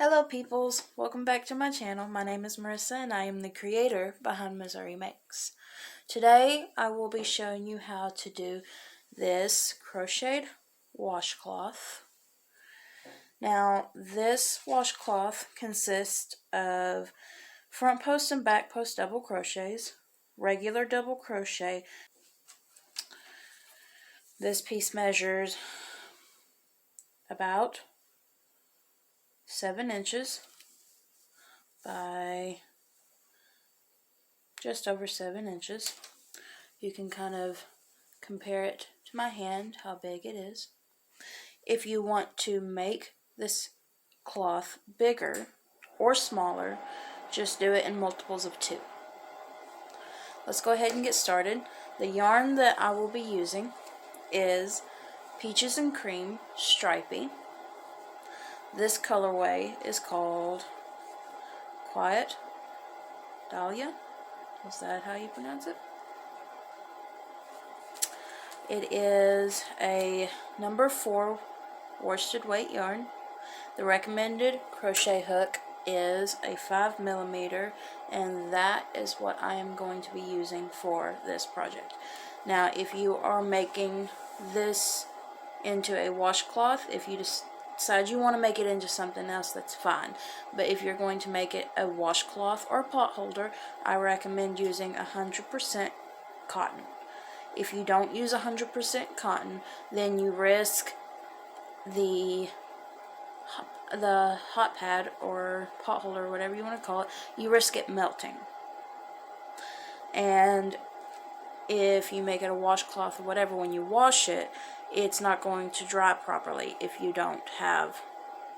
Hello peoples, welcome back to my channel. My name is Marissa and I am the creator behind Missouri Makes. Today I will be showing you how to do this crocheted washcloth. Now this washcloth consists of front post and back post double crochets, regular double crochet. This piece measures about 7 inches by just over 7 inches. You can kind of compare it to my hand, how big it is. If you want to make this cloth bigger or smaller, just do it in multiples of 2. Let's go ahead and get started. The yarn that I will be using is Peaches and Cream Stripey. This colorway is called Quiet Dahlia. Is that how you pronounce it? It is a number 4 worsted weight yarn. The recommended crochet hook is a 5mm, and that is what I am going to be using for this project. Now, if you are making this into a washcloth, if you decide you want to make it into something else, that's fine. But if you're going to make it a washcloth or pot holder, I recommend using 100% cotton. If you don't use 100% cotton, then you risk the hot pad or pot holder, whatever you want to call it, you risk it melting. And if you make it a washcloth or whatever, when you wash it, it's not going to dry properly if you don't have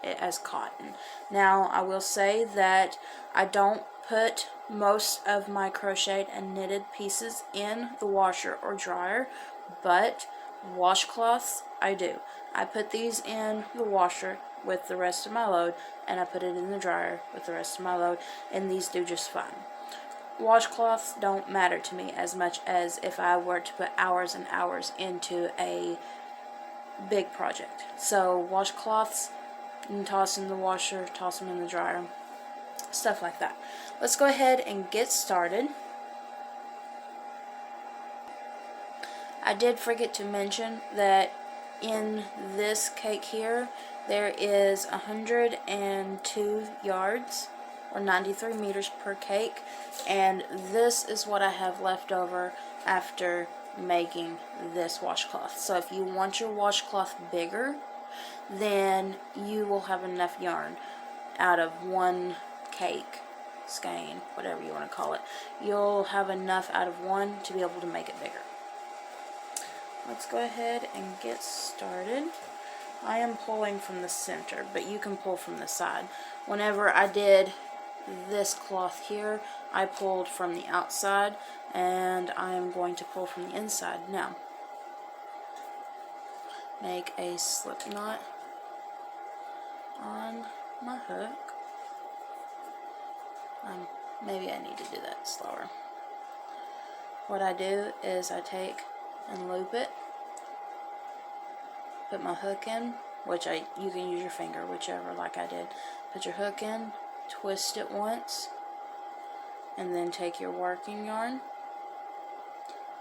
it as cotton. Now, I will say that I don't put most of my crocheted and knitted pieces in the washer or dryer, but washcloths I do. I put these in the washer with the rest of my load, and I put it in the dryer with the rest of my load, and these do just fine. Washcloths don't matter to me as much as if I were to put hours and hours into a big project. So washcloths, you can toss in the washer, toss them in the dryer, stuff like that. Let's go ahead and get started. I did forget to mention that in this cake here, there is 102 yards or 93 meters per cake, and this is what I have left over after making this washcloth. So if you want your washcloth bigger, then you will have enough yarn out of one cake, skein, whatever you want to call it. You'll have enough out of one to be able to make it bigger. Let's go ahead and get started. I am pulling from the center, but you can pull from the side. Whenever I did this cloth here, I pulled from the outside, and I am going to pull from the inside. Now, make a slip knot on my hook. Maybe I need to do that slower. What I do is I take and loop it, put my hook in, which you can use your finger, whichever, like I did. Put your hook in, twist it once, and then take your working yarn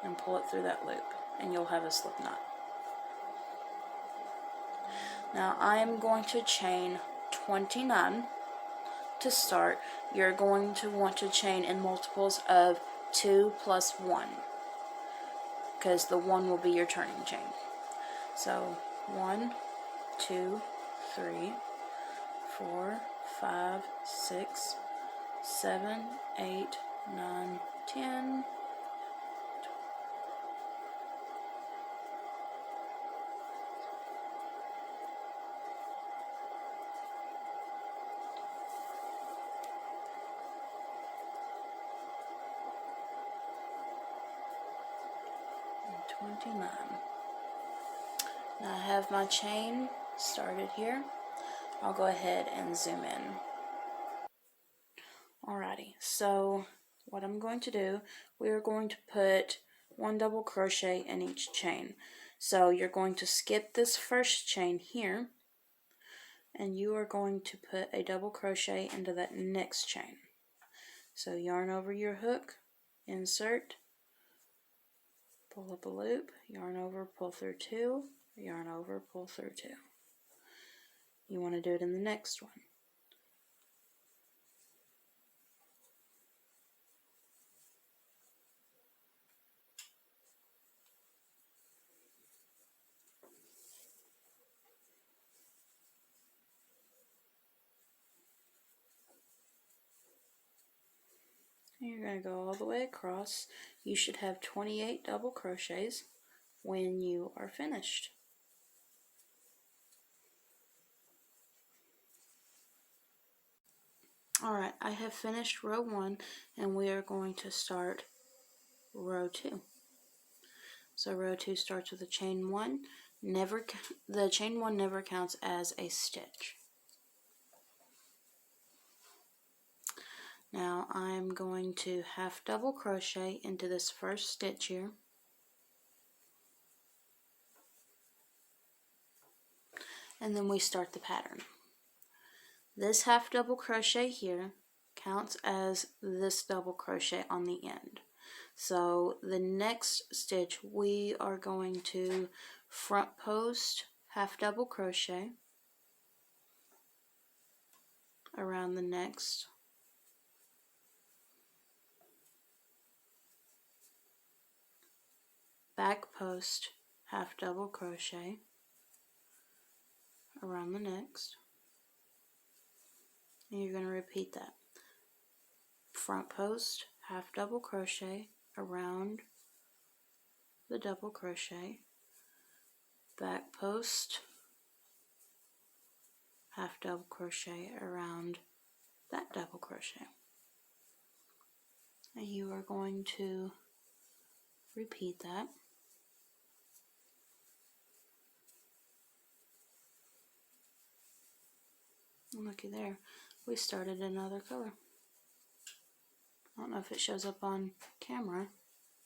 and pull it through that loop, and you'll have a slip knot. Now I am going to chain 29 to start. You're going to want to chain in multiples of 2 plus 1, because the 1 will be your turning chain. So 1, 2, 3, 4, 5, 6, 7, 8, 9, 10, 29. Now I have my chain started here. I'll go ahead and zoom in. Alrighty, so what I'm going to do, we are going to put 1 double crochet in each chain. So you're going to skip this first chain here, and you are going to put a double crochet into that next chain. So yarn over your hook, insert, pull up a loop, yarn over, pull through 2, yarn over, pull through 2. You want to do it in the next one. And you're going to go all the way across. You should have 28 double crochets when you are finished. Alright, I have finished row 1 and we are going to start row 2. So row 2 starts with a chain 1. The chain 1 never counts as a stitch. Now I'm going to half double crochet into this first stitch here. And then we start the pattern. This half double crochet here counts as this double crochet on the end. So the next stitch we are going to front post half double crochet around the next, back post half double crochet around the next, and you're going to repeat that. Front post half double crochet around the double crochet, back post half double crochet around that double crochet, and you are going to repeat that. And looky there, we started another color. I don't know if it shows up on camera,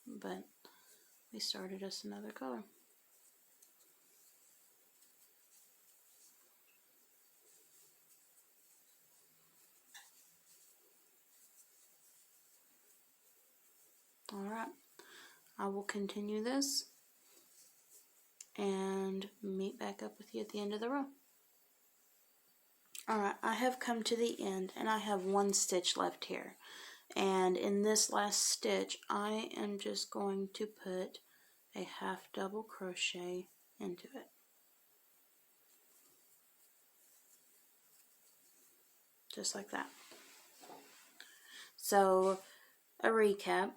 but we started us another color. Alright, I will continue this and meet back up with you at the end of the row. Alright, I have come to the end and I have one stitch left here. And in this last stitch, I am just going to put a half double crochet into it. Just like that. So, a recap.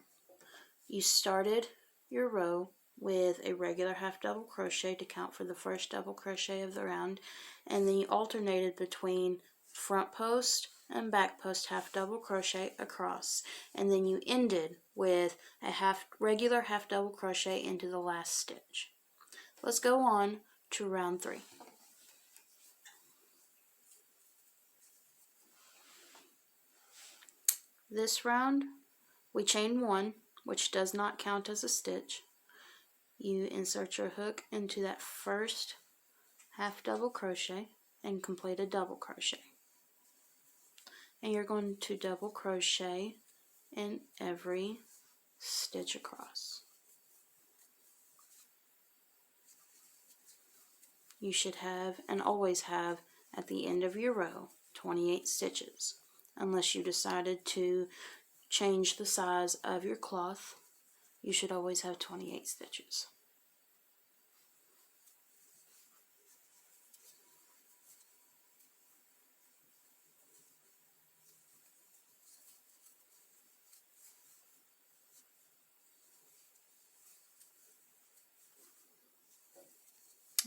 You started your row with a regular half double crochet to count for the first double crochet of the round, and then you alternated between front post and back post half double crochet across, and then you ended with a regular half double crochet into the last stitch. Let's go on to round 3. This round we chain 1, which does not count as a stitch. You insert your hook into that first half double crochet and complete a double crochet. And you're going to double crochet in every stitch across. You should have, and always have, at the end of your row, 28 stitches, unless you decided to change the size of your cloth. You should always have 28 stitches.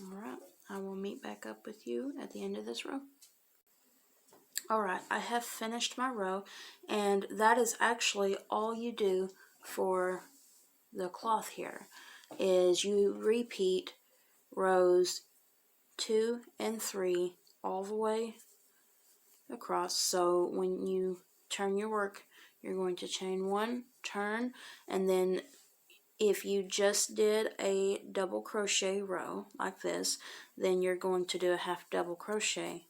Alright, I will meet back up with you at the end of this row. Alright, I have finished my row, and that is actually all you do for the cloth here, is you repeat rows 2 and 3 all the way across. So when you turn your work, you're going to chain 1, turn, and then if you just did a double crochet row like this, then you're going to do a half double crochet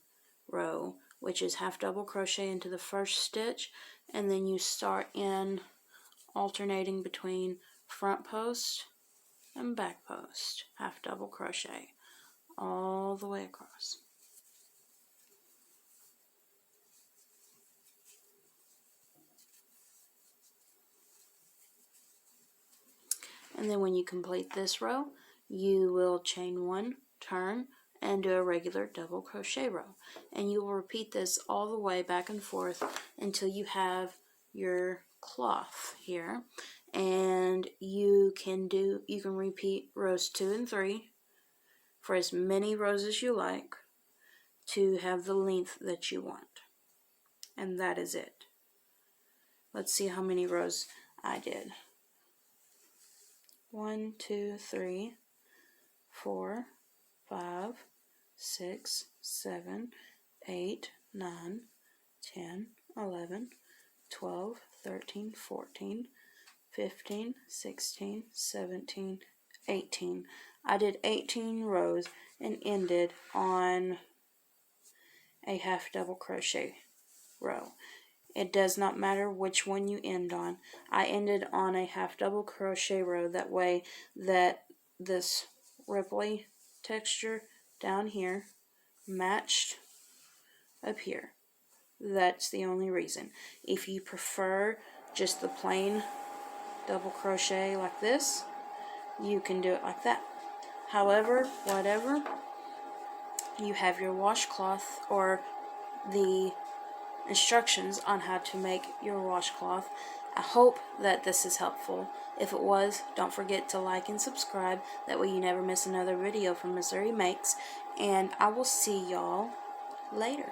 row, which is half double crochet into the first stitch, and then you start in alternating between front post and back post, half double crochet all the way across. And then when you complete this row, you will chain 1, turn, and do a regular double crochet row. And you will repeat this all the way back and forth until you have your cloth here. And you can repeat rows 2 and 3 for as many rows as you like to have the length that you want. And that is it. Let's see how many rows I did. 1, 2, 3, 4, 5, 6, 7, 8, 9, 10, 11, 12, 13, 14, 15, 16, 17, 18. I did 18 rows and ended on a half double crochet row. It does not matter which one you end on. I ended on a half double crochet row, that way that this ripply texture down here matched up here. That's the only reason. If you prefer just the plain double crochet like this, you can do it like that. However, whatever, you have your washcloth or the instructions on how to make your washcloth. I hope that this is helpful. If it was, don't forget to like and subscribe. That way you never miss another video from Missouri Makes. And I will see y'all later.